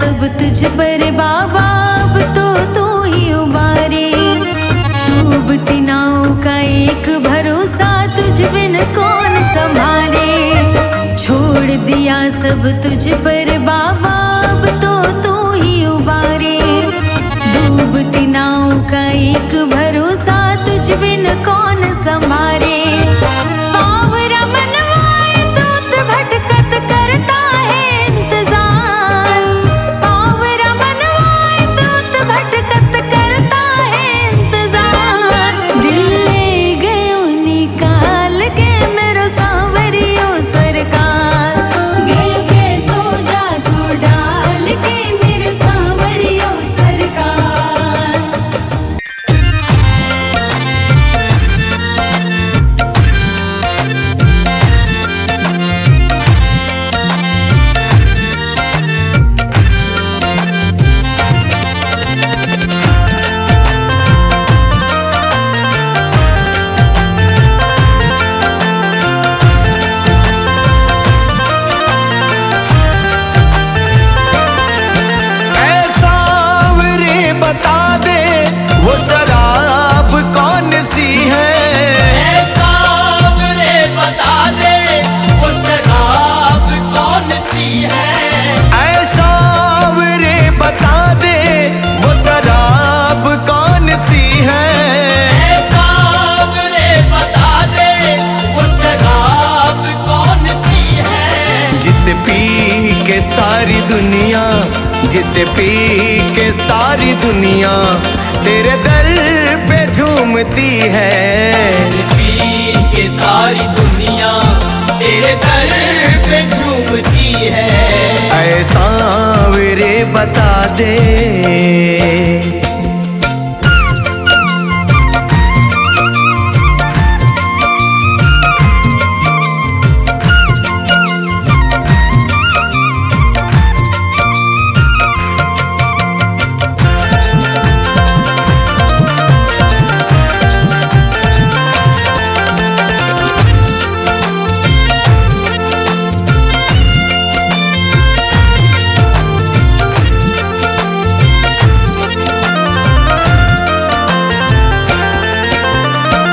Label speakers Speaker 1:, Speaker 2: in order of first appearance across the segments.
Speaker 1: सब तुझ पर बाबा, अब तो तू ही उबारे। डूबती नाव का एक भरोसा, तुझ बिन कौन संभाले। छोड़ दिया सब तुझ पर बाबा, अब तो तू ही उबारे। डूबती नाव का एक भरोसा, तुझ बिन कौन संभाले। बावरा मनवाए दूत भटकत करता है इंतजार। बावरा मनवाए दूत भटकत करता है इंतजार। दिल ले गयो निकाल के मेरो सांवरियो सरकार। गए के सो जा तू डाल के मेरे सांवरियो सरकार।
Speaker 2: बता दे वो शराब कौन सी है।
Speaker 3: सांवरे बता दे वो शराब कौन सी है।
Speaker 2: सांवरे बता दे वो शराब कौन सी है।
Speaker 3: सांवरे बता दे वो शराब कौन सी है।
Speaker 2: जिसे पी के सारी दुनिया, जिसे पी के सारी दुनिया तेरे दर पे झूमती है।
Speaker 3: जिसे पी के सारी दुनिया तेरे दर पे झूमती है।
Speaker 2: ऐ सांवरे बता दे।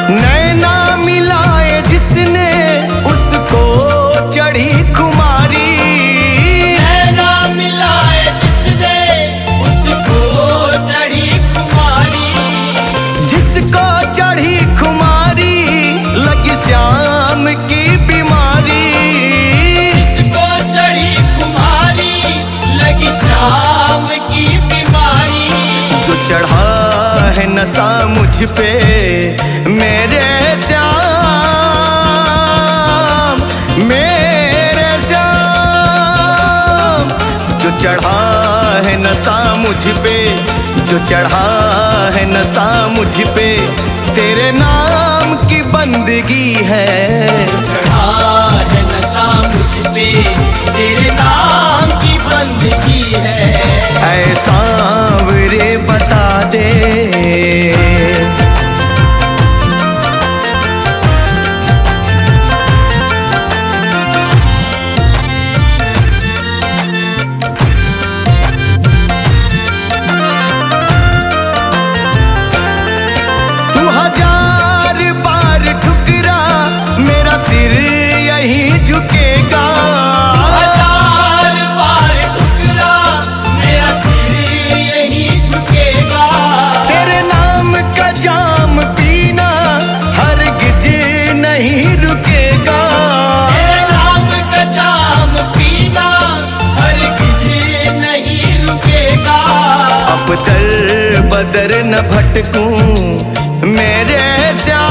Speaker 2: नैना मिलाए जिसने उसको चढ़ी खुमारी।
Speaker 3: नैना मिलाए जिसने उसको चढ़ी खुमारी।
Speaker 2: जिसको चढ़ी खुमारी लगी श्याम की बीमारी।
Speaker 3: जिसको चढ़ी खुमारी लगी श्याम की बीमारी।
Speaker 2: जो चढ़ा है नशा मुझ पे मेरे श्याम, मेरे श्याम। जो चढ़ा है नशा मुझ पे, जो चढ़ा है नशा मुझ पे तेरे नाम की बंदगी है।
Speaker 3: चढ़ा है नशा मुझ पे तेरे नाम की बंदगी है।
Speaker 2: ऐ सांवरे बता दे। तू हजार बार ठुकरा मेरा सिर यहीं झुकेगा।
Speaker 3: हजार बार ठुकरा मेरा सिर यहीं झुकेगा।
Speaker 2: तेरे नाम का जाम पीना हरगिज नहीं रुकेगा।
Speaker 3: तेरे नाम का जाम पीना हरगिज नहीं रुकेगा।
Speaker 2: अब दर बदर न भटकूं मेरे श्याम,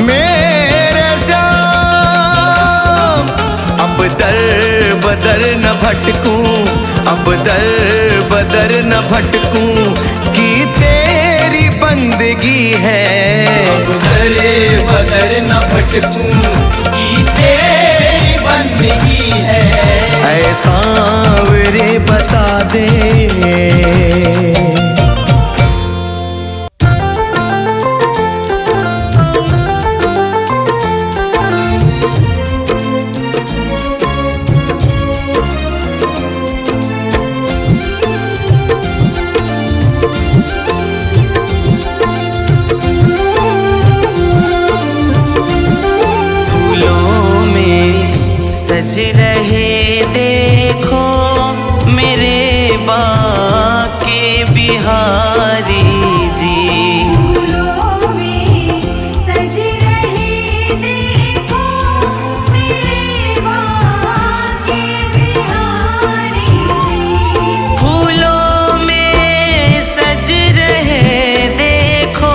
Speaker 2: मेरे श्याम। अब दर बदर न भटकूं, अब दर बदर न भटकूं कि तेरी बंदगी है।
Speaker 3: अब दर बदर न भटकूं कि तेरी बंदगी है।
Speaker 2: ऐ सांवरे बता दे। बाके बिहारी जी।
Speaker 1: फूलों में सज रहे देखो मेरे बाके बिहारी जी।
Speaker 2: फूलों में सज रहे देखो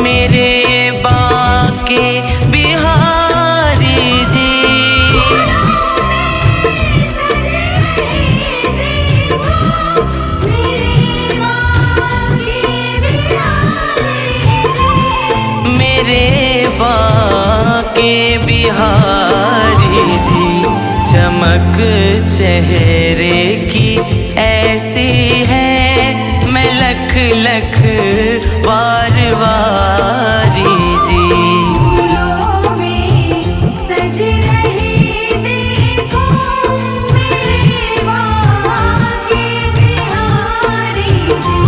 Speaker 2: मेरे बाके बिहारी जी। मेरे बाके बिहारी जी। चमक चेहरे की ऐसी है मैं लख लख बार वारी जी।
Speaker 1: फूलों में सज रहे देखो मेरे बाके बिहारी जी।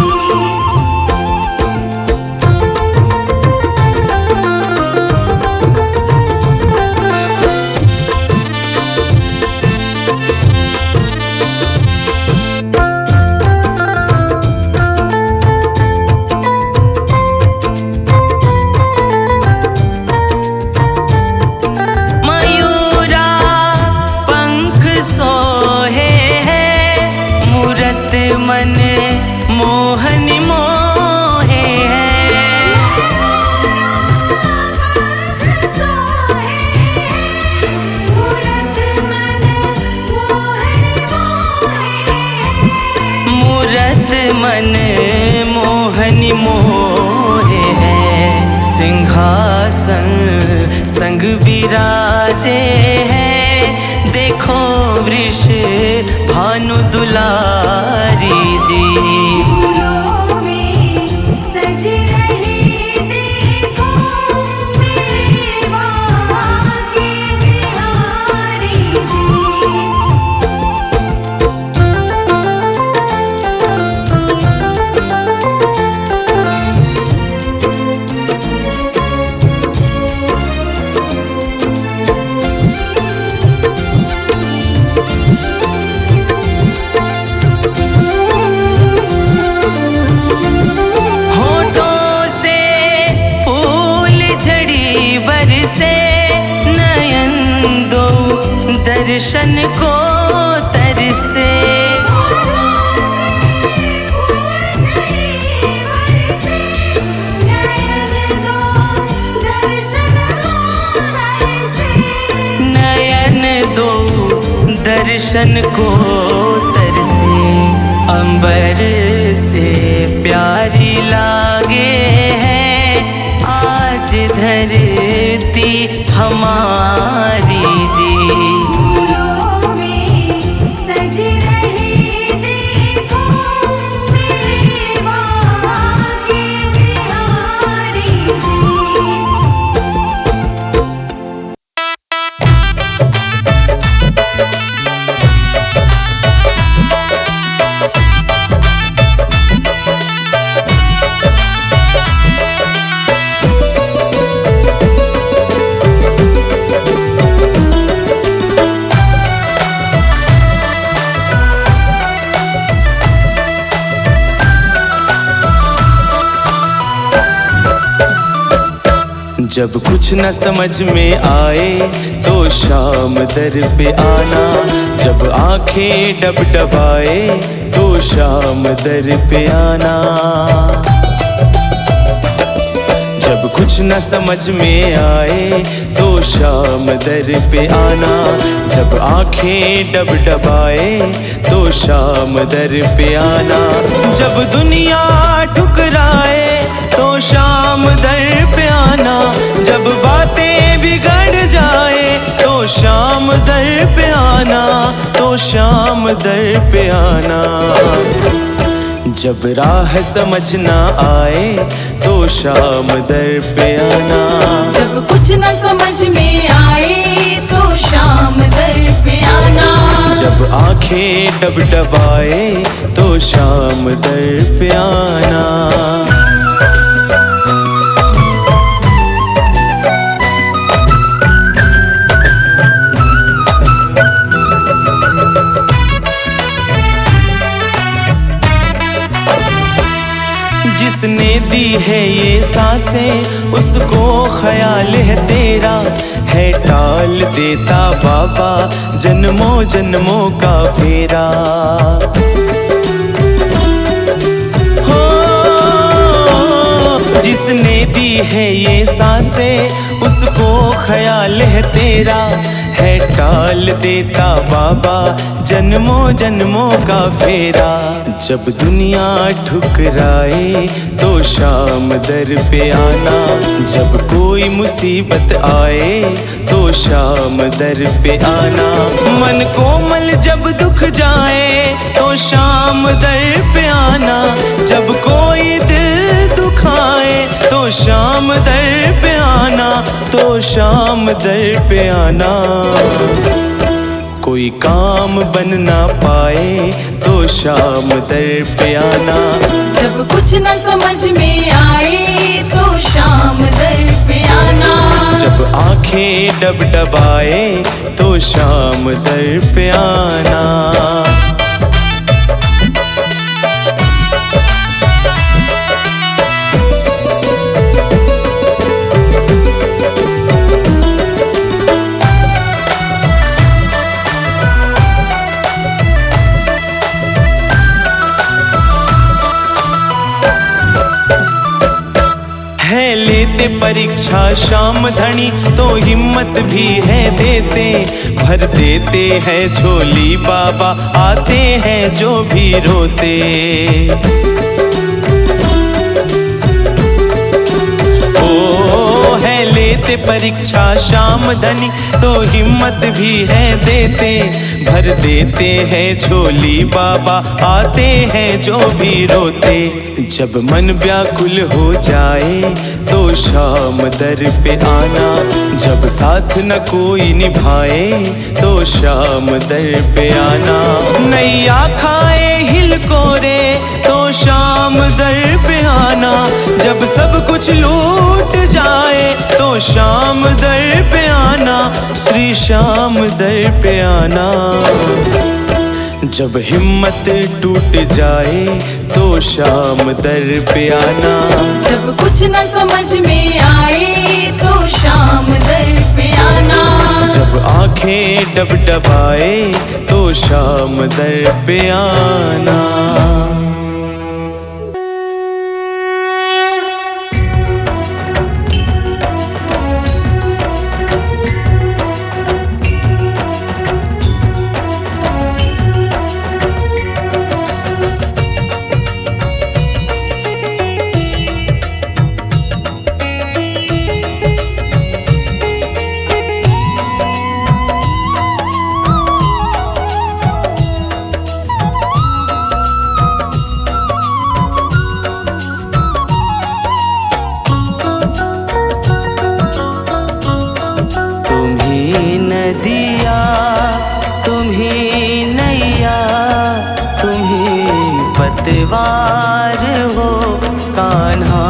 Speaker 2: मयूरा पंख सोहे है मूरत मन मोहन मोहे है। मूरत मन मोहन मोहे है। सिंहासन संग विराजे है देखो वृष भानु दुलारी जी।
Speaker 1: फूलों में सज रहे देखो मेरे बाके बिहारी जी।
Speaker 2: होठों से फूल झड़ी बरसे नयन दो दर्शन को तरसे। नयन दो दर्शन को तरसे। अंबर से प्यारी लागे है आज धरती हमारी जी।
Speaker 1: फूलों में सज रहे देखो मेरे बाके बिहारी जी।
Speaker 2: जब कुछ न समझ में आए तो शाम दर पे आना। जब आंखें डबडबाए तो शाम दर पे आना। जब कुछ न समझ में आए तो शाम दर पे आना। जब आंखें डबडबाए तो शाम दर पे आना। जब दुनिया ठुकराए तो शाम दर पे आना। जब बातें बिगड़ जाए तो शाम दर पे आना। तो शाम दर पे आना। जब राह समझ ना आए तो शाम दर पे आना।
Speaker 1: जब कुछ न समझ में आए तो शाम दर पे आना।
Speaker 2: जब आंखें डबडबाए तो शाम दर पे आना। जिसने दी है ये सांसें उसको ख्याल है तेरा, है टाल देता बाबा जन्मों जन्मों का फेरा। हो जिसने दी है ये सांसें उसको ख्याल है तेरा, है टाल देता बाबा जन्मों जन्मों का फेरा। जब दुनिया ठुकराए तो शाम दर पे आना, जब कोई मुसीबत आए तो शाम दर पे आना। मन कोमल जब दुख जाए तो शाम दर पे आना, जब कोई दिल दुखाए तो शाम दर पे आना, तो शाम दर पे आना। कोई काम बन ना पाए तो शाम दर पे आना।
Speaker 1: जब कुछ न समझ में आए तो शाम दर पे आना,
Speaker 2: जब आंखें डबडबाए तो शाम दर पे आना। है लेते परीक्षा शाम धनी तो हिम्मत भी है देते, भर देते हैं झोली बाबा आते हैं जो भी रोते। ओ है लेते परीक्षा शाम धनी तो हिम्मत भी है देते, भर देते हैं झोली बाबा आते हैं जो भी रोते। जब मन व्याकुल हो जाए तो शाम दर पे आना, जब साथ न कोई निभाए तो शाम दर पे आना। नैया खाए हिल कोरे तो शाम दर पे आना, जब सब कुछ लूट जाए तो शाम दर पे आना, श्री श्याम दर पे आना। जब हिम्मत टूट जाए तो शाम दर पे आना,
Speaker 1: जब कुछ न समझ में आए तो शाम दर पे आना,
Speaker 2: जब आंखें डबडबाए तो शाम दर पे आना। नदिया तुम्ही नैया तुम्ही पतवार हो कान्हा,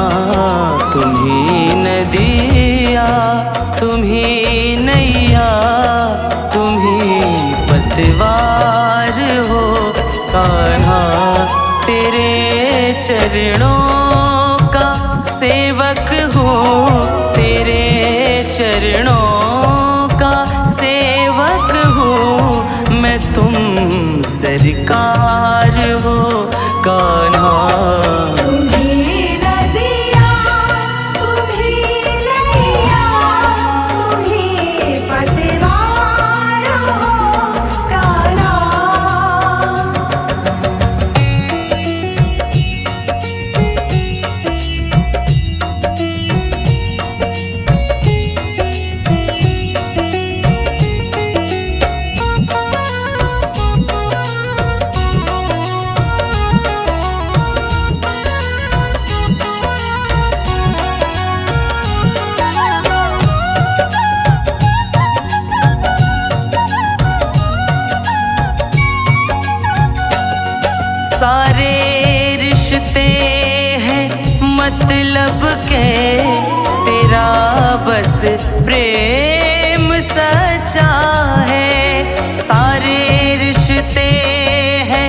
Speaker 2: तुम्ही नदिया तुम्ही नैया तुम्ही पतवार हो कान्हा। तेरे चरणों का सेवक हूँ, तेरे चरणों मैं तुम सरकार हो कान्हा।
Speaker 1: तुम्ही नदिया तुम्ही नैया तुम्ही पतवार हो कान्हा।
Speaker 2: सारे रिश्ते हैं मतलब के, तेरा बस प्रेम सच्चा है। सारे रिश्ते हैं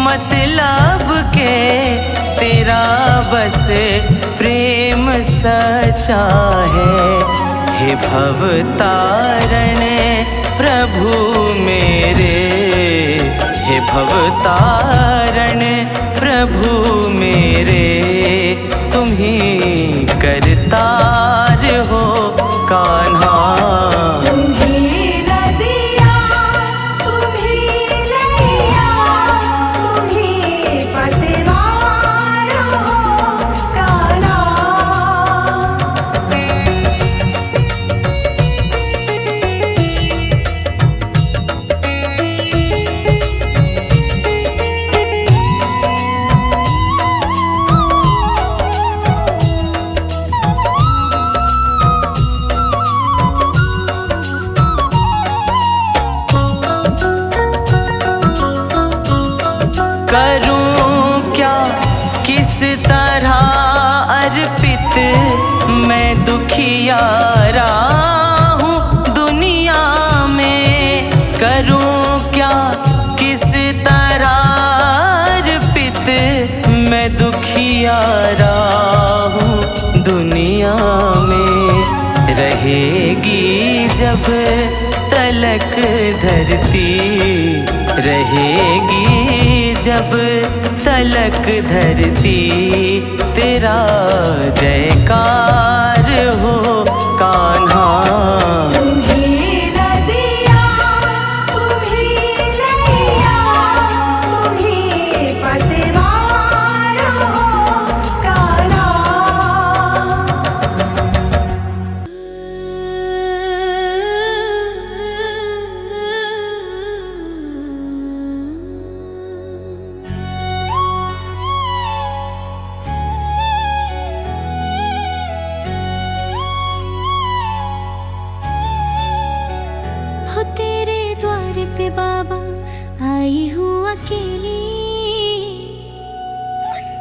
Speaker 2: मतलब के, तेरा बस प्रेम सचा है। हे भवतारण प्रभु मेरे, हे भवतारण प्रभु मेरे, तुम ही करतार हो कान्हा। करूं क्या किस तरह अर्पित, मैं दुखियारा हूँ दुनिया में। करूं क्या किस तरह अर्पित, मैं दुखियारा हूँ दुनिया में। रहेगी जब तलक धरती, रहेगी जब तलक धरती, तेरा जयकार हो कान्हा।
Speaker 4: हो तेरे द्वार पे बाबा आई हूँ अकेली,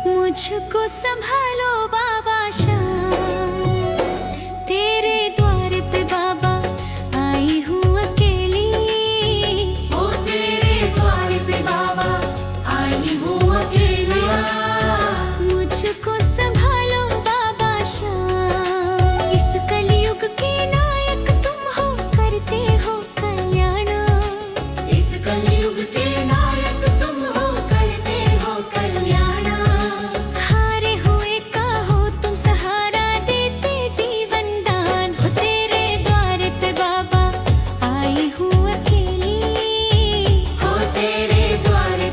Speaker 4: मुझको संभालो बाबा शाम। तेरे द्वार पे बाबा आई हूँ अकेली, हो तेरे द्वार पे बाबा आई हूँ अकेली, मुझको संभालो बाबा शाम। इस कलयुग के नायक तुम हो, करते हो कल्याण। इस कलयुग के नायक तुम हो, करते हो कल्याण। हारे हुए का हो तुम सहारा, देते जीवन दान। हो तेरे द्वार पे बाबा आई हूँ अकेली, हो तेरे द्वार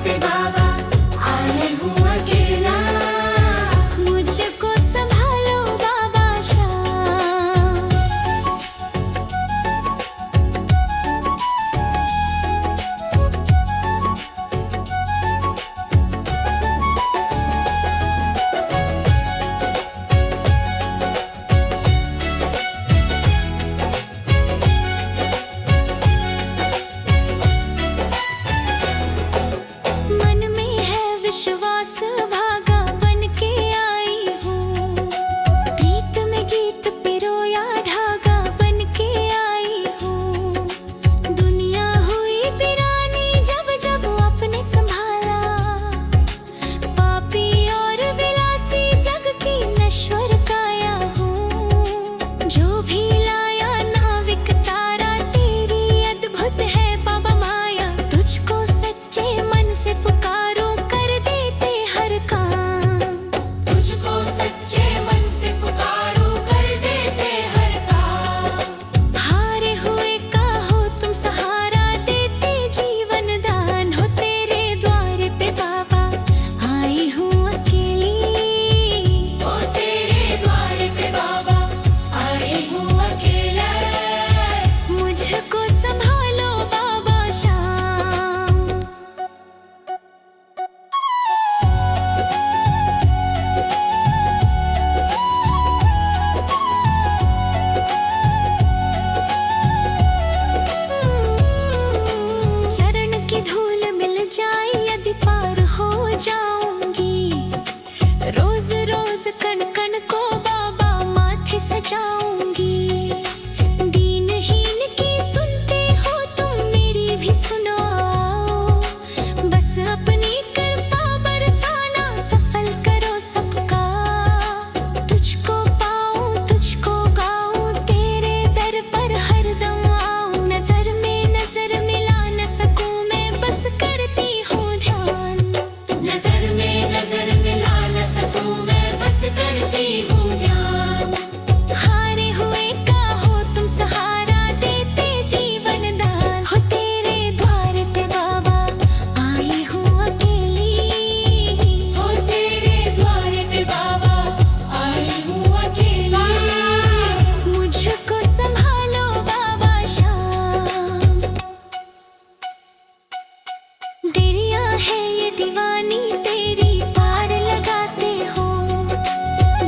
Speaker 4: है ये दीवानी तेरी पार लगाते हो।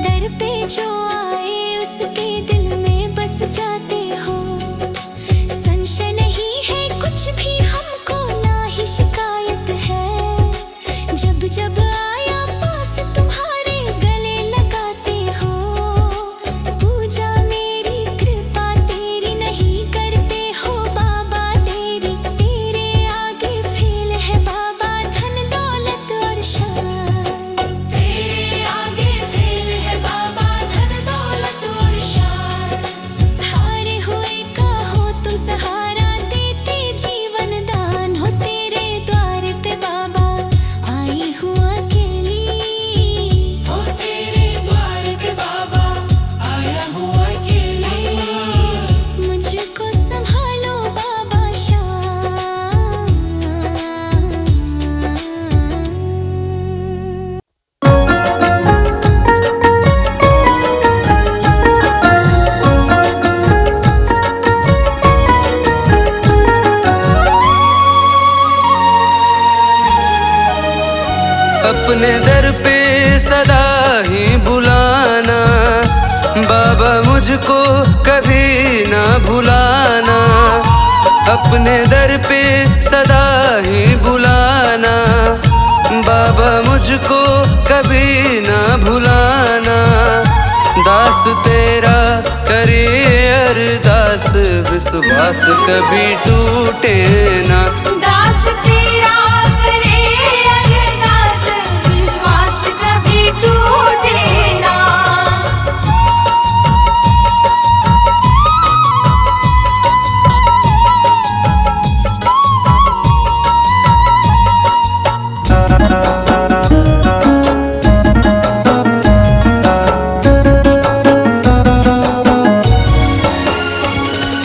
Speaker 4: दर पे जो आए उसके दिल में बस जाते हो। संशय नहीं है कुछ भी हमको, ना ही शिकायत है। जब जब आया पास तुम्हारे गले लगाते हो। पूजा मेरी कृपा तेरी नहीं करते हो बाबा तेरी। तेरे आगे फेल है बाबा धन दौलत और शान। तेरे आगे फेल है बाबा धन दौलत और शान। हारे हुए का हो तुम सहारा, देते जीवन दान हो। तेरे द्वार पे बाबा आई हूँ अकेली।
Speaker 3: हो तेरे द्वार पे बाबा आया हूँ अकेली।
Speaker 4: मुझको संभालो बाबा शाम।
Speaker 5: अपने दर पे सदा ही बुलाना बाबा, मुझको कभी ना भुलाना। अपने दर पे सदा ही बुलाना बाबा, मुझको कभी ना भुलाना। दास तेरा करे अरदास, विश्वास कभी टूटे ना।
Speaker 1: दास तेरा करे अरदास, विश्वास कभी टूटे ना।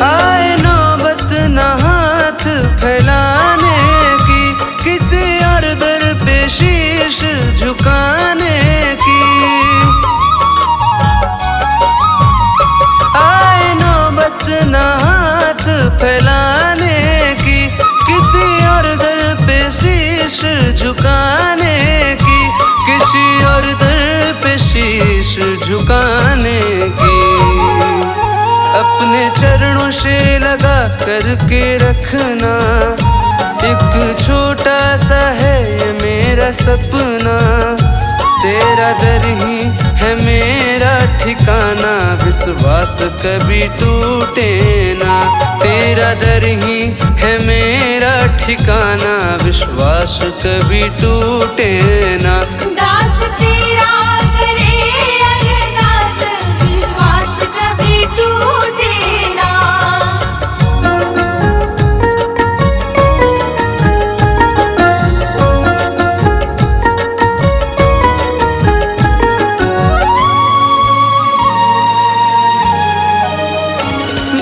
Speaker 5: आए नौबत न हाथ फैलाने की, किसी और दर पे शीश झुकाने की। आए नौबत न हाथ फैलाने की, किसी और दर पे शीश झुकाने की। किसी और दर पे शीश झुकाने की। अपने चरणों से लगा करके रखना, एक छोटा सा है ये मेरा सपना। तेरा दर ही है मेरा ठिकाना, विश्वास कभी टूटे ना। तेरा दर ही है मेरा ठिकाना, विश्वास कभी टूटे ना।
Speaker 1: दास तेरा करे अरदास, विश्वास कभी टूटे ना।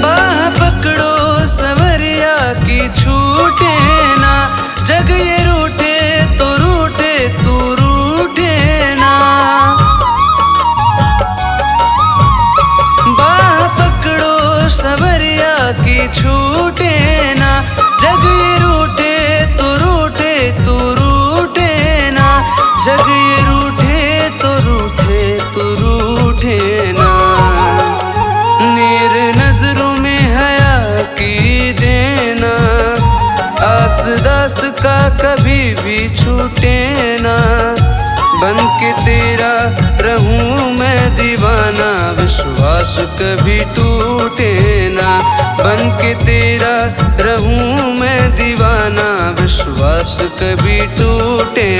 Speaker 5: बाह पकड़ो संवरिया की छूटे ना। जग ये रूठे तो रूठे तू रूठे ना। बाह पकड़ो संवरिया की छूटे ना। जग ये रूठे तो रूठे तू रूठे ना। जग ये रूठे तो रूठे तू रूठे ना। नीर नजरों में हया की देना, आस दास का कभी भी छूटे ना। बन के तेरा रहूं मैं दीवाना, विश्वास कभी टूटे ना। बन के तेरा रहूं मैं दीवाना, विश्वास कभी टूटे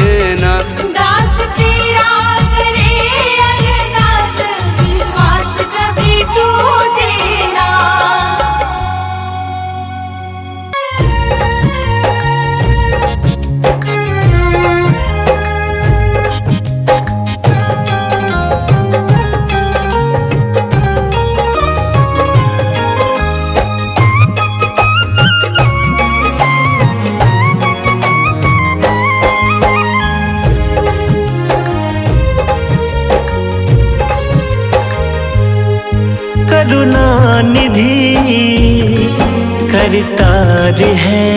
Speaker 5: ना।
Speaker 1: दास तेरा करे अरदास, विश्वास कभी टूटे ना।
Speaker 6: करुणा निधि करतार है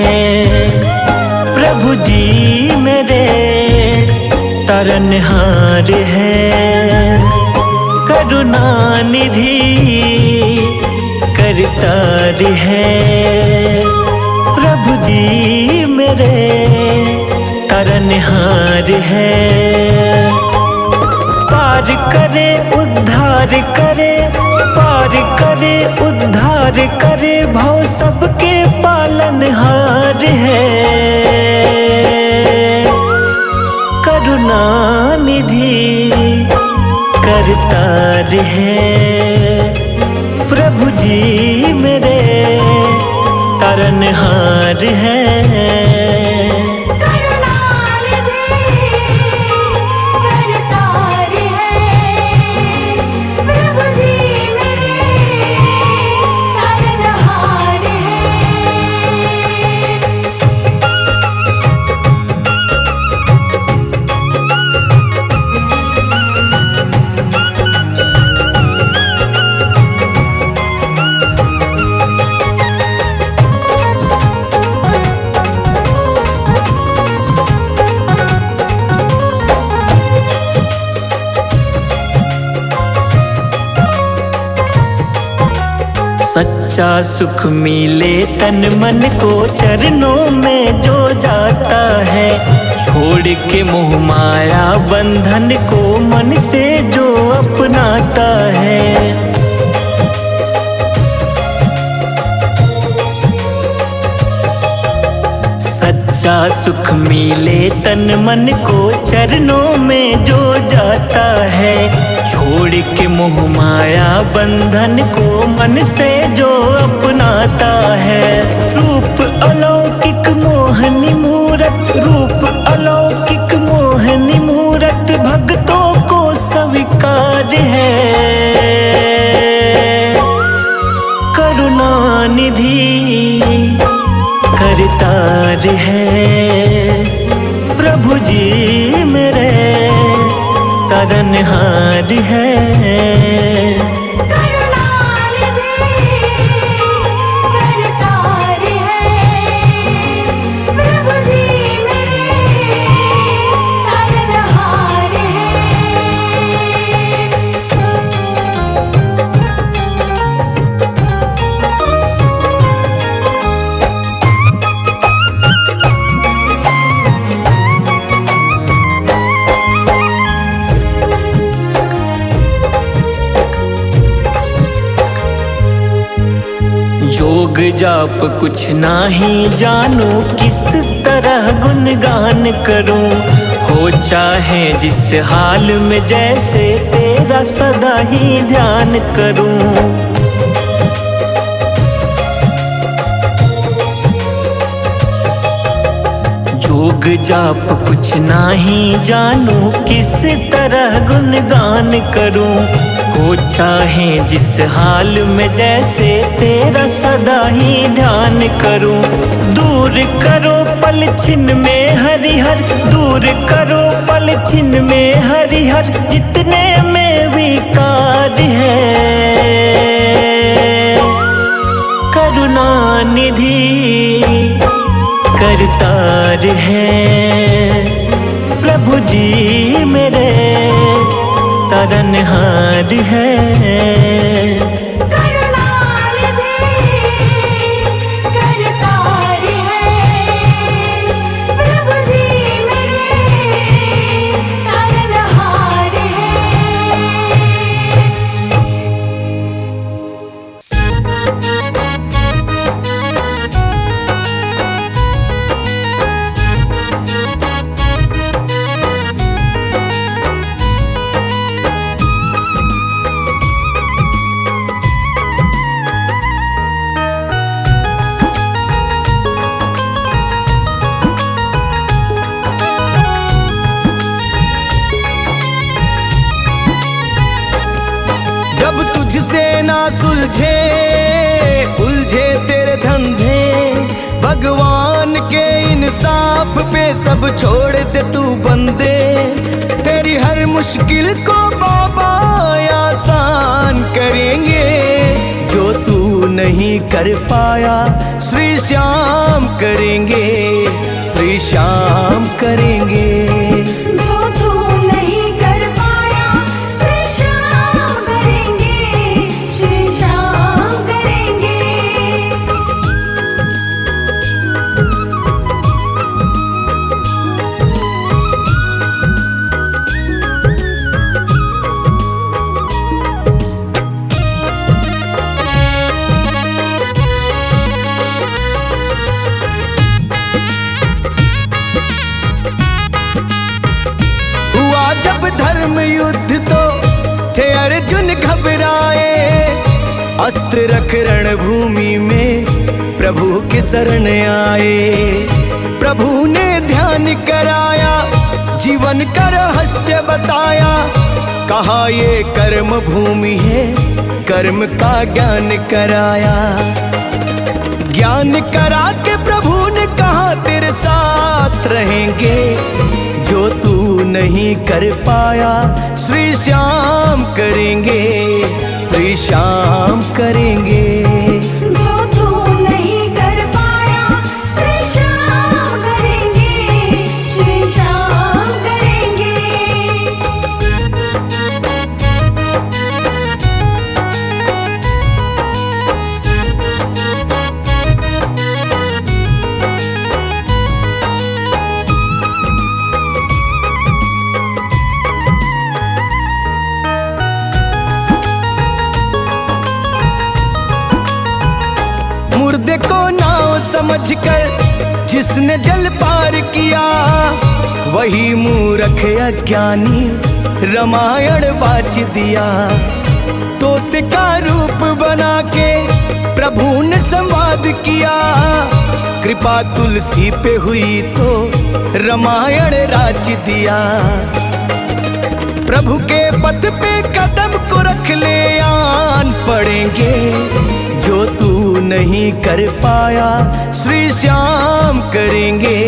Speaker 6: प्रभु जी मेरे मेरे तारनहार है। करुणा निधि करतार है, प्रभु जी मेरे तारनहार है। पार करे उद्धार करे, पार करे उद्धार करे, भव सबके पालनहार है। करुणा निधि करतार है, प्रभु जी मेरे तारनहार है। सच्चा सुख मिले तन मन को चरणों में जो जाता है, छोड़ के मोह माया बंधन को मन से जो अपनाता है। सच्चा सुख मिले तन मन को चरणों में जो जाता है, छोड़ के मोह माया बंधन को मन से जो अपनाता है। रूप अलौकिक मोहनी मूरत, रूप अलौकिक मोहनी मूरत, भक्तों को स्वीकार है। करुणा निधि करतार है, प्रभु जी मेरे तारनहार है। जोग जाप कुछ नाही जानू, किस तरह गुणगान करूं। हो चाहे जिस हाल में जैसे, तेरा सदा ही ध्यान करूं। जोग जाप कुछ नाही जानू, किस तरह गुणगान करूं। हो चाहे जिस हाल में जैसे, तेरा सदा ही ध्यान करूं। दूर करो पल छिन में हरिहर, दूर करो पल छिन में हरिहर, जितने में विकार है। करुणा निधि करतार है, प्रभु जी मेरे तारनहार है।
Speaker 5: जब तुझसे ना सुलझे उलझे तेरे धंधे, भगवान के इंसाफ पे सब छोड़ दे तू बंदे। तेरी हर मुश्किल को बाबा आसान करेंगे, जो तू नहीं कर पाया श्री श्याम करेंगे, श्री श्याम करेंगे। धर्म युद्ध तो थे अर्जुन घबराए, अस्त्र रख रणभूमि में प्रभु के शरण आए। प्रभु ने ध्यान कराया, जीवन का रहस्य बताया, कहा ये कर्म भूमि है, कर्म का ज्ञान कराया। ज्ञान करा के प्रभु ने कहा तेरे साथ रहेंगे, जो तू नहीं कर पाया श्री श्याम करेंगे, श्री श्याम करेंगे।
Speaker 4: जो तू नहीं कर पाया श्री श्याम करेंगे, श्री श्याम करेंगे।
Speaker 5: मुर्दे को नाव समझकर जिसने जल पार किया, वही मूर्ख अज्ञानी रामायण वाच दिया। तोते का रूप बना के प्रभु ने संवाद किया, कृपा तुलसी पे हुई तो रामायण राज दिया। प्रभु के पथ पे कदम को रख ले आन पड़ेंगे, जो तू नहीं कर पाया श्री श्याम करेंगे,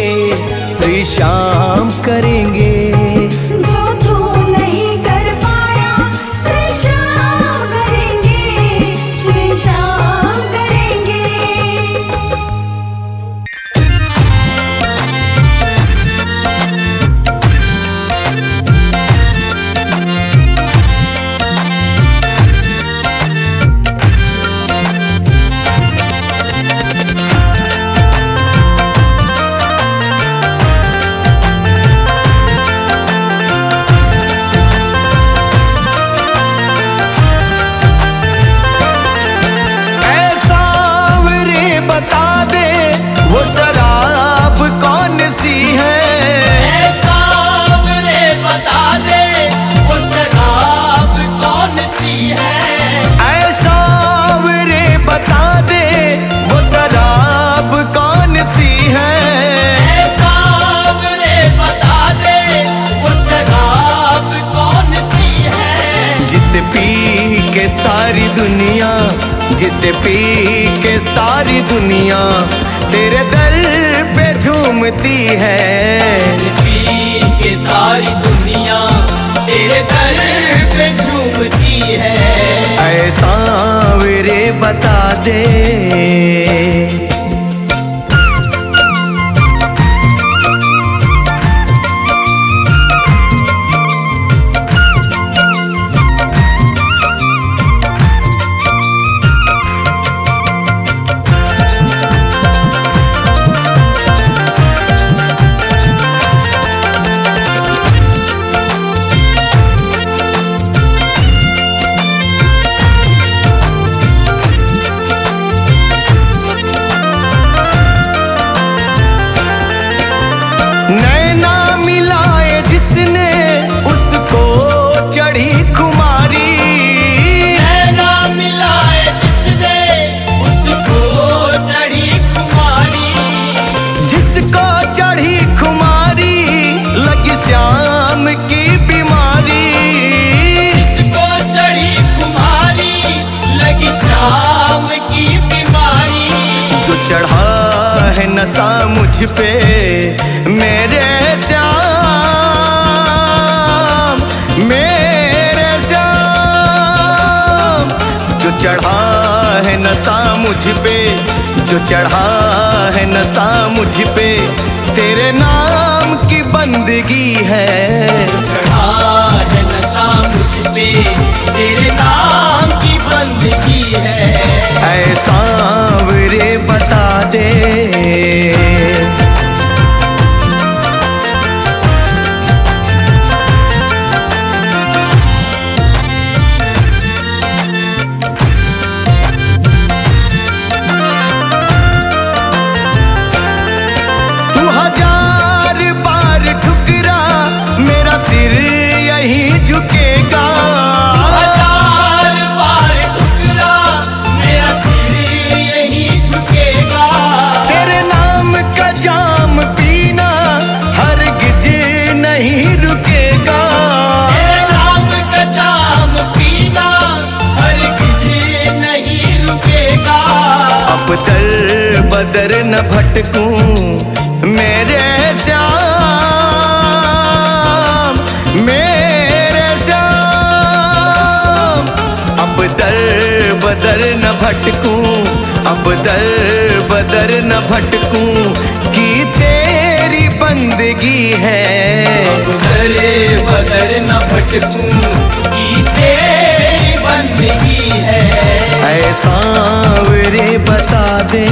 Speaker 5: श्री श्याम करेंगे।
Speaker 4: जो तू नहीं कर पाया श्री श्याम करेंगे, श्री श्याम करेंगे।
Speaker 5: सारी दुनिया, जिसे पी के सारी दुनिया तेरे दर पे झूमती है।
Speaker 3: जिसे पी के सारी दुनिया तेरे दर पे झूमती है।
Speaker 5: ऐसा मेरे बता दे, नैना मिलाए जिसने उसको चढ़ी खुमारी।
Speaker 3: नैना मिलाए जिसने उसको चढ़ी खुमारी।
Speaker 5: जिसको चढ़ी खुमारी लगी श्याम की बीमारी।
Speaker 3: जिसको चढ़ी खुमारी लगी श्याम की बीमारी।
Speaker 5: जो चढ़ा है नशा मुझ पे मेरे श्याम, मेरे श्याम। जो चढ़ा है नशा मुझ पे, जो चढ़ा है नशा मुझ पे, तेरे नाम की बंदगी है।
Speaker 3: चढ़ा है नशा मुझ पे, तेरे नाम की बंदगी है।
Speaker 5: ऐसा रे बता दे, तू हजार बार ठुकरा मेरा सिर यही न भटकूं मेरे श्याम, मेरे श्याम। अब दर बदर न भटकूं, अब दर बदर न भटकूं कि तेरी बंदगी है।
Speaker 3: अब दरे बदर न भटकूं कि तेरी बंदगी है।
Speaker 5: ऐ सांवरे बता दे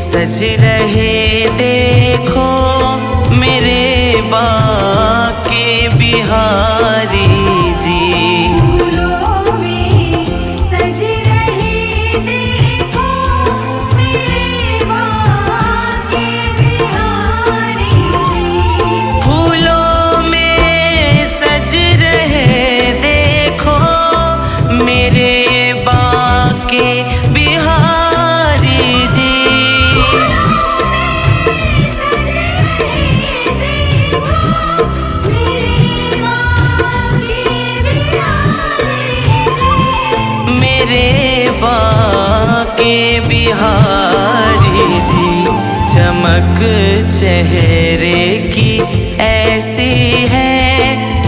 Speaker 5: सज रहे देखो मेरे बाके बिहारी जी।
Speaker 4: फूलों में सज रहे देखो मेरे बाके बिहारी जी।
Speaker 5: फूलों में सज रहे देखो मेरे बाके बिहारी जी। मेरे बाके बिहारी जी। चमक चेहरे की ऐसी है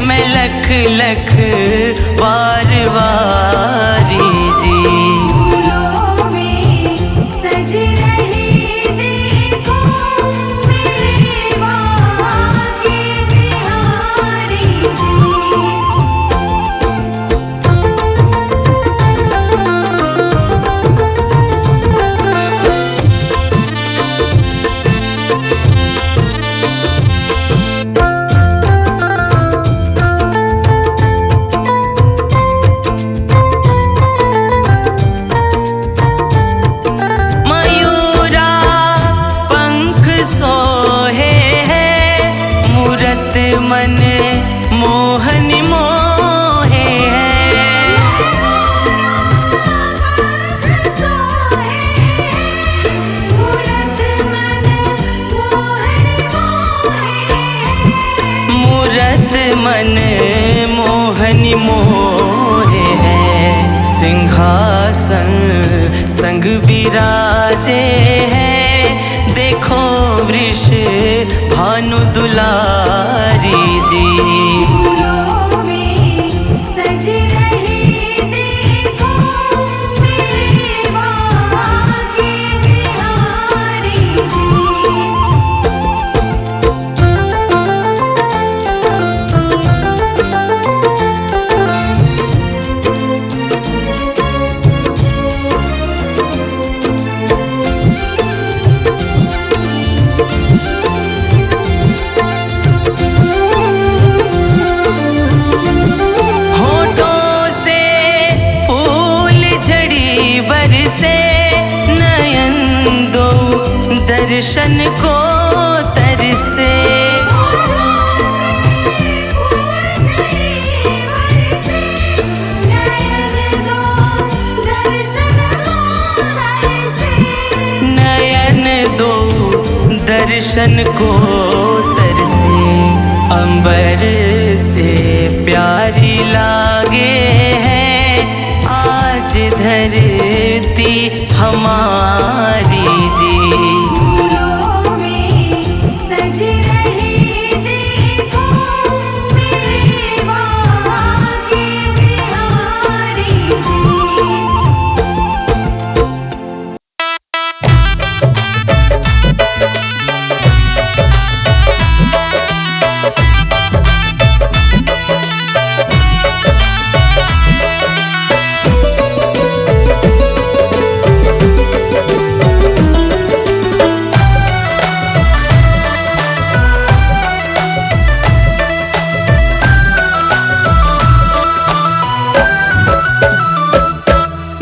Speaker 5: मैं लख लख बार वारी जी।
Speaker 4: फूलों में सज रहे देखो मेरे बाके बिहारी जी।
Speaker 5: मन मोहन मोहे है। मूरत मन मोहन मोहे है। सिंहासन संग विराजे है देखो वृष भानु दुलारी जी।
Speaker 4: फूलों में सज रहे देखो मेरे बाके बिहारी जी।
Speaker 5: दर्शन को तरसे। नयन दो दर्शन को तरसे। अंबर से प्यारी लागे है आज धरती हमारी जी।
Speaker 4: फूलों में सज रहे देखो मेरे बाके बिहारी जी।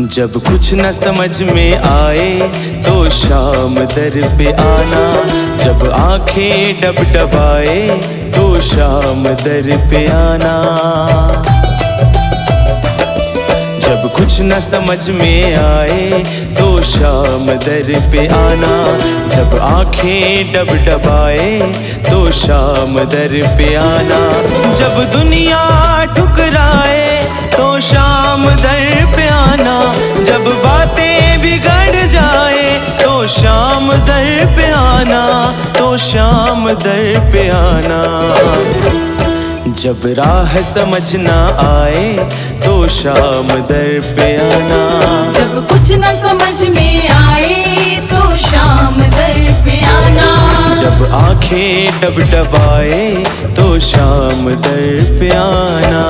Speaker 2: जब कुछ न समझ में आए तो शाम दर पे आना, जब आंखें डबडबाए तो शाम दर पे आना। जब कुछ न समझ में आए तो शाम दर पे आना, जब आंखें डबडबाए तो शाम दर पे आना। जब दुनिया ठुकराए तो शाम दर पे आना, जब बातें बिगड़ जाए तो शाम दर पे आना, तो शाम दर पे आना। जब राह समझ ना आए तो शाम दर पे आना,
Speaker 1: जब कुछ न समझ में आए तो शाम दर पे आना।
Speaker 2: जब आंखें डबडबाए तो शाम दर पे आना।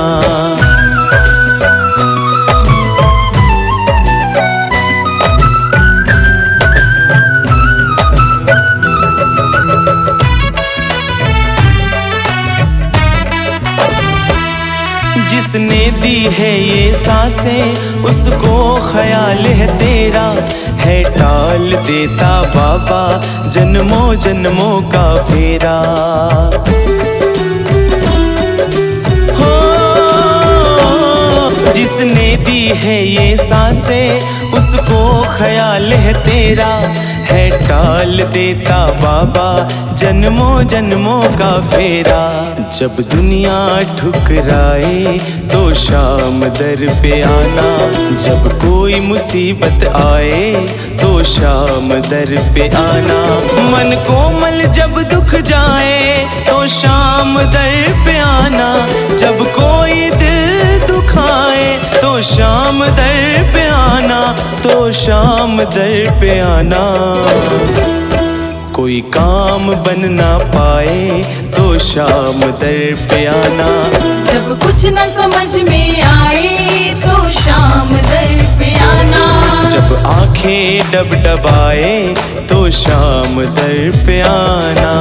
Speaker 2: जिसने दी है ये सांसें उसको ख्याल है तेरा, है टाल देता बाबा जन्मों जन्मों का फेरा। हो जिसने दी है ये सांसें उसको ख्याल है तेरा, है टाल देता बाबा जन्मों जन्मों का फेरा। जब दुनिया ठुकराए तो शाम दर पे आना, जब कोई मुसीबत आए तो शाम दर पे आना। मन कोमल जब दुख जाए तो शाम दर पे आना, जब कोई दिल दुखाए तो शाम दर पे आना, तो शाम दर पे आना। कोई काम बन ना पाए तो शाम दर पे आना,
Speaker 1: जब कुछ न समझ में आए तो शाम दर पे आना।
Speaker 2: जब आंखें डबडबाए तो शाम दर पे आना।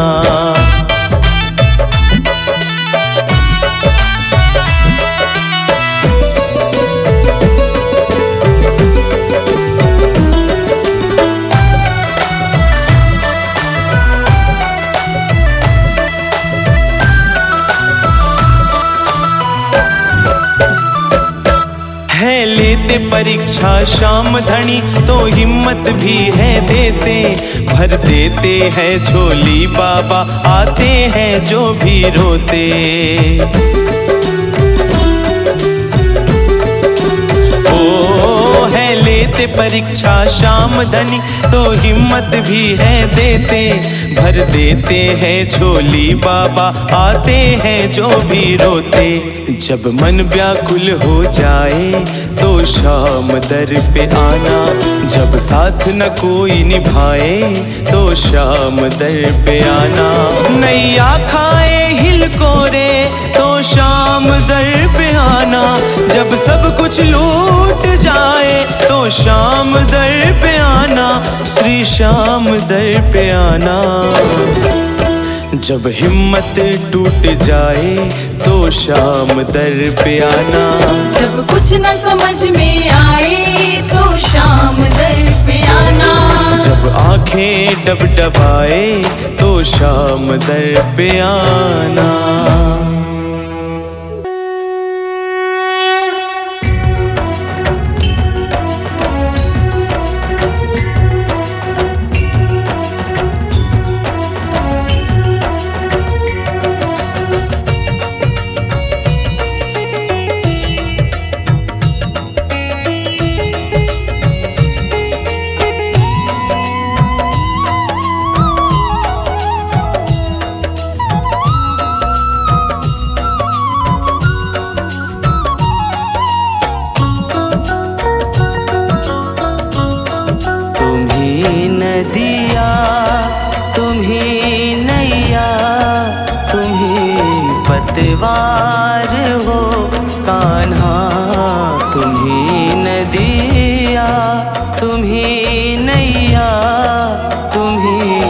Speaker 2: है लेते परीक्षा शाम धनी तो हिम्मत भी है देते, भर देते हैं झोली बाबा आते हैं जो भी रोते। ओ है लेते परीक्षा शाम धनी तो हिम्मत भी है देते, भर देते हैं झोली बाबा आते हैं जो भी रोते। जब मन व्याकुल हो जाए तो शाम दर पे आना, जब साथ न कोई निभाए तो शाम दर पे आना। नैया खाए हिल कोरे तो शाम दर पे आना, जब सब कुछ लूट जाए तो शाम दर पे आना, श्री श्याम दर पे आना। जब हिम्मत टूट जाए तो शाम दर पे आना,
Speaker 1: जब कुछ न समझ में आए तो शाम दर पे आना।
Speaker 2: जब आंखें डबडबाए तो शाम दर पे आना। नदिया तुम्ही नैया, तुम्ही पतवार हो कान्हा। तुम्ही नदिया तुम्ही नैया, तुम्ही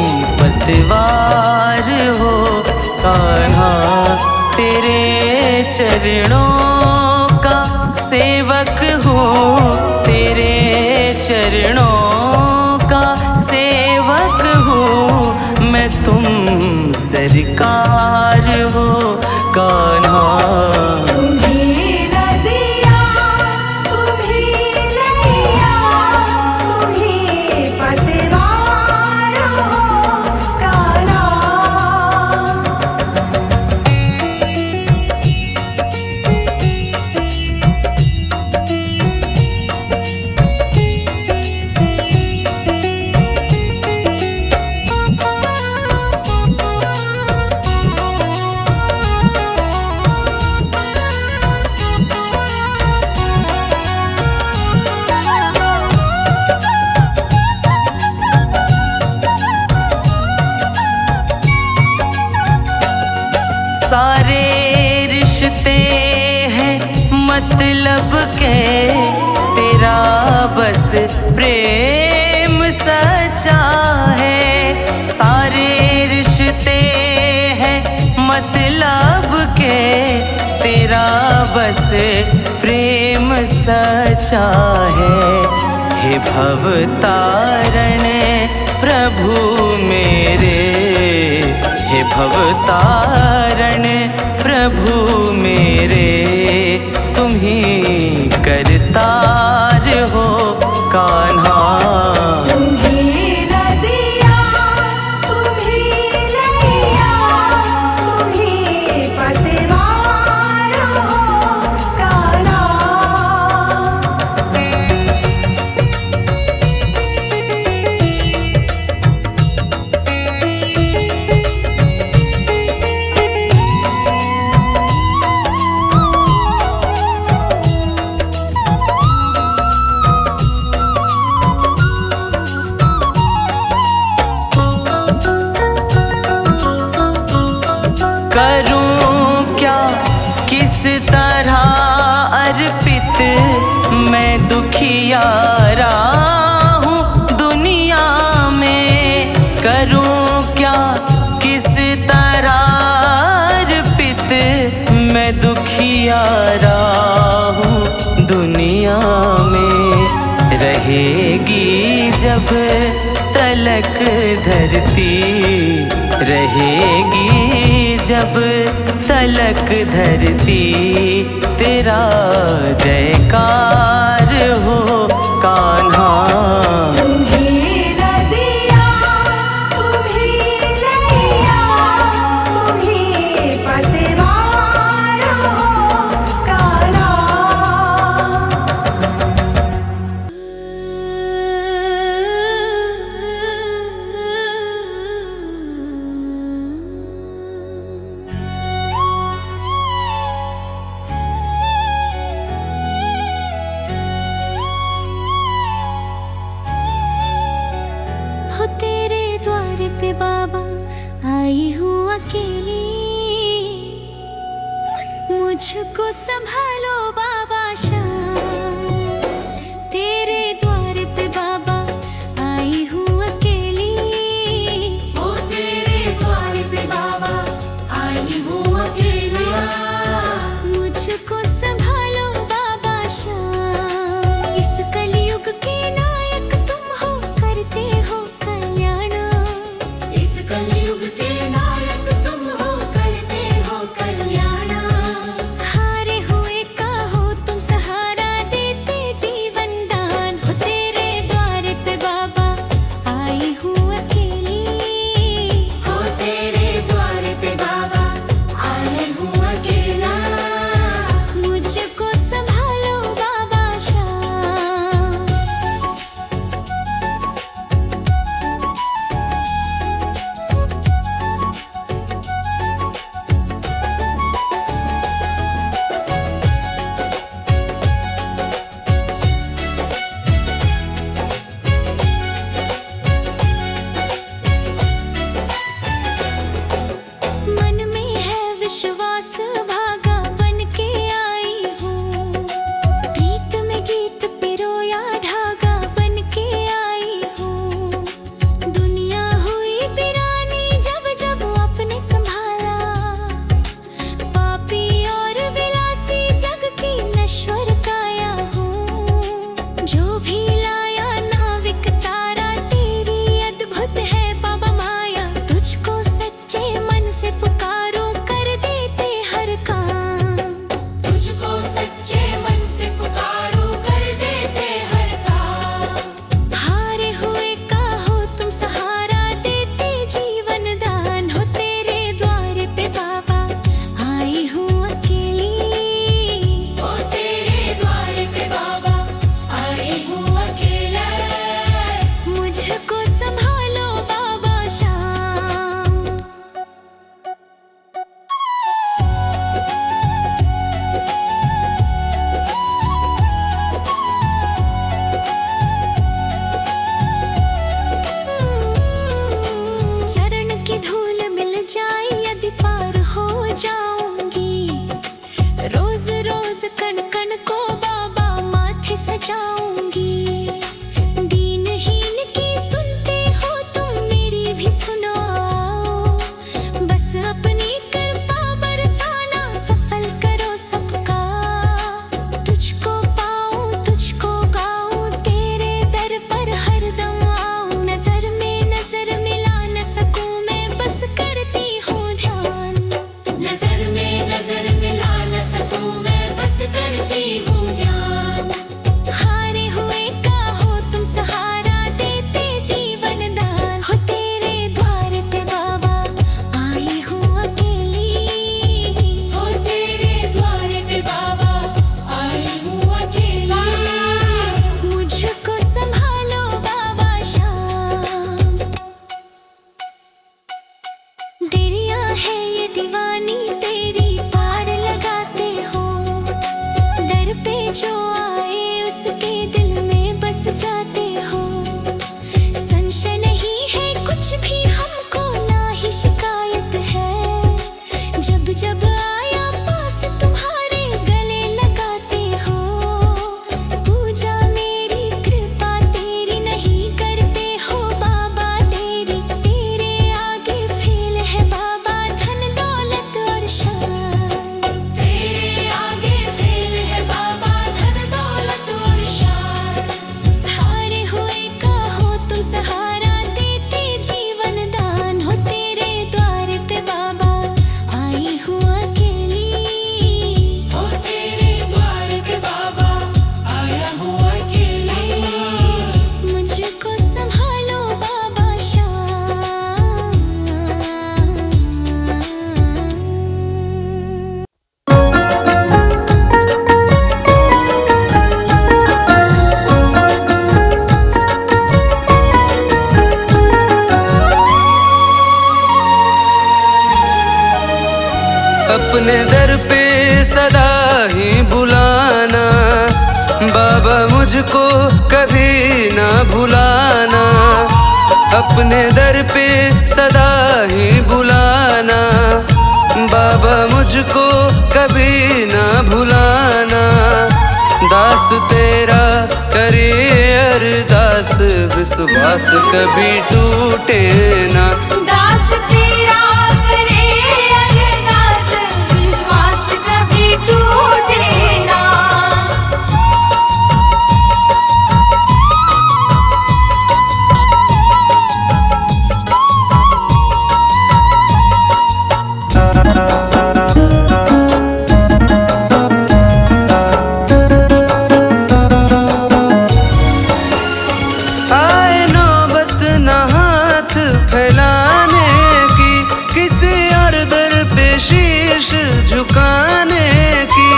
Speaker 2: पतवार हो कान्हा। तेरे चरणों का सेवक हूँ, तेरे
Speaker 6: चरणों का सेवक हूँ मैं, तुम सरकार हो कान्हा।
Speaker 1: तुम्ही नदिया तुम्ही नैया तुम्ही पतवार हो कान्हा।
Speaker 6: सारे रिश्ते हैं मतलब के, तेरा बस प्रेम सच्चा है। सारे रिश्ते हैं मतलब के, तेरा बस प्रेम सच्चा है। हे भवतारण प्रभु मेरे, हे भवतारण प्रभु मेरे, तुम ही करतार हो कान्हा।
Speaker 1: तुम्ही नदिया तुम्ही नैया तुम्ही पतवार हो कान्हा।
Speaker 6: करूं क्या किस तरह अर्पित, मैं दुखियारा हूँ दुनिया में। करूं क्या किस तरह अर्पित, मैं दुखियारा हूँ दुनिया में। रहेगी जब तलक धरती, रहेगी जब तलक धरती, तेरा जयकार हो कान्हा।
Speaker 1: तुम्ही नदिया तुम्ही नैया तुम्ही पतवार हो कान्हा।
Speaker 4: हो तेरे द्वार पे बाबा आई हूँ अकेली, मुझको संभालो बाबा शाम। तेरे द्वार पे बाबा आई हूँ अकेली, हो तेरे द्वार पे बाबा आई हूँ अकेली, मुझको संभालो बाबा शाम। इस कलयुग के नायक तुम हो, करते हो कल्याण। इस कलयुग के नायक तुम हो, करते हो कल्याण। हारे हुए का
Speaker 5: अपने दर पे सदा ही बुलाना, बाबा मुझको कभी ना भुलाना। अपने दर पे सदा ही बुलाना, बाबा मुझको कभी ना भुलाना। दास तेरा करे अरदास, विश्वास कभी टूटे ना।
Speaker 1: दास तेरा करे अरदास, विश्वास कभी टूटे ना।
Speaker 5: आए नौबत न हाथ फैलाने की, किसी और दर पे शीश झुकाने की।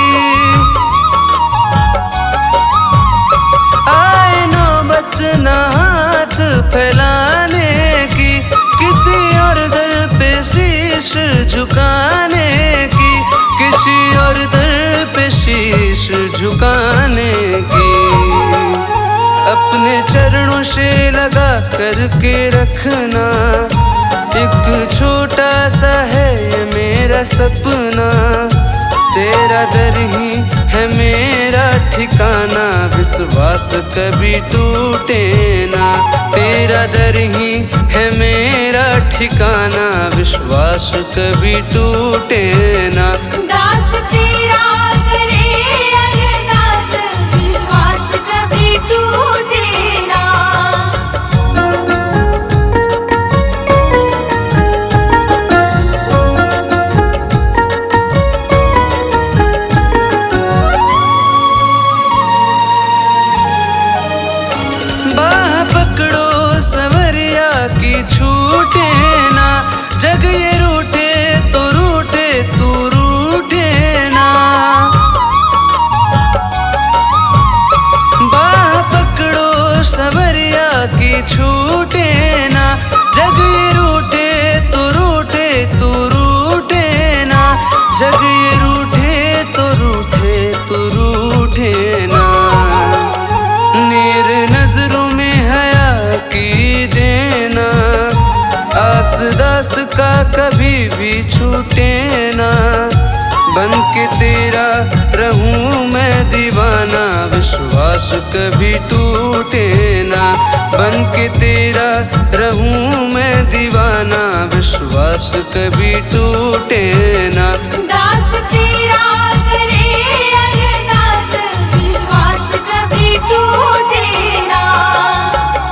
Speaker 5: आए नौबत न हाथ फैलाने की, किसी और दर पे शीश झुकाने की। किसी और दर पे शीश झुकाने की। अपने चरणों से लगा करके रखना, एक छोटा सा है ये मेरा सपना। तेरा दर ही है मेरा ठिकाना, विश्वास कभी टूटे ना। तेरा दर ही है मेरा ठिकाना, विश्वास कभी टूटे ना।
Speaker 1: दास तेरा करे अरदास, विश्वास कभी टूटे ना।
Speaker 5: बाह पकड़ो संवरिया की छूटे ना, जग ये रूठे तो रूठे तू रूठे ना। बाह पकड़ो संवरिया की छूटे ना, जग ये रूठे तो रूठे तू रूठे ना। जग ये रूठे तो रूठे तू रूठे ना। नीर नजरों में हया की देना, आस दास का कभी भी छूटे ना। बन के तेरा रहूं मैं दीवाना, विश्वास कभी टूटे ना। बन के तेरा रहूं मैं दीवाना, विश्वास कभी टूटे